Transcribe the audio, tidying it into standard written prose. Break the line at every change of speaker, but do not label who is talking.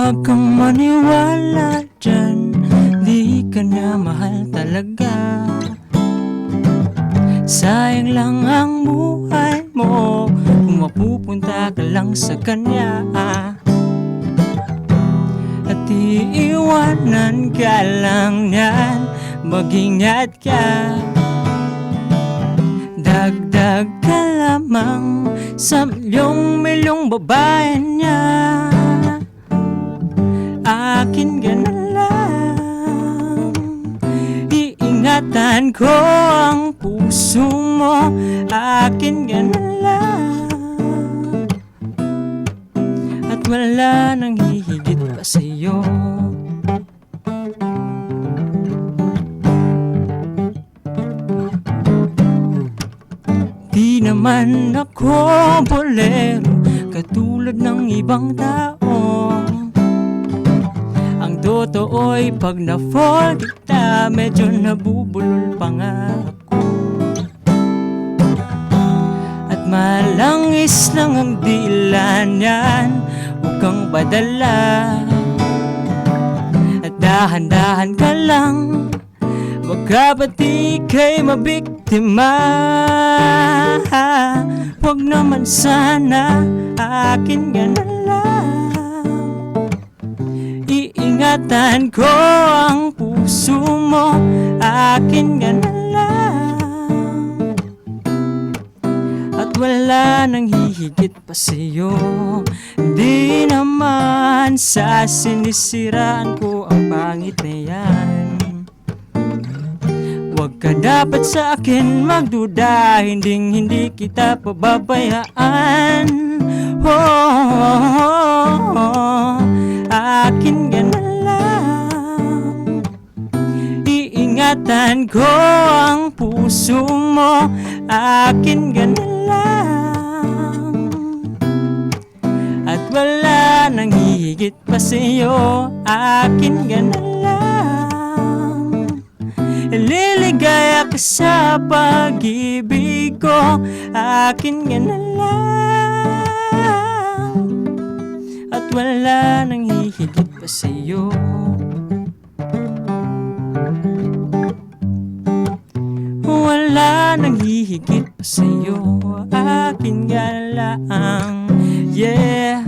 Huwag kang maniwala dyan, di ka na mahal talaga. Sayang lang ang buhay mo kung mapupunta ka lang sa kanya, at iiwanan ka lang niyan. Mag-ingat ka, dagdag ka lamang sa milyong babae niya. Akin ka na lang, iingatan ko ang puso mo. Akin ka na lang, at wala nang hihigit pa sa'yo. Di naman ako bolero katulad ng ibang tao. Ang totoo'y pag na-fall kita, medyo nabubulol pa nga ako. At malangis lang ang dila niyan, huwag kang padala. At dahan-dahan ka lang, baka pati kay mabiktima. Huwag naman sana, akin ka na lang. Iingatan ko ang puso mo. Akin ka na lang, at wala nang hihigit pa sa'yo. Di naman sa sinisiraan ko ang pangit na yan. Huwag ka dapat sa akin magduda, hindi kita pababayaan. Akin ka na lang, iingatan ko ang puso mo. Akin ka na lang, at wala nang hihigit pa sa'yo. Akin ka na lang, liligaya ka sa pag-ibig ko. Akin ka na lang, at wala nang hihigit pa sa'yo. Wala nang hihigit pa sa'yo. Akin ka na lang, yeah.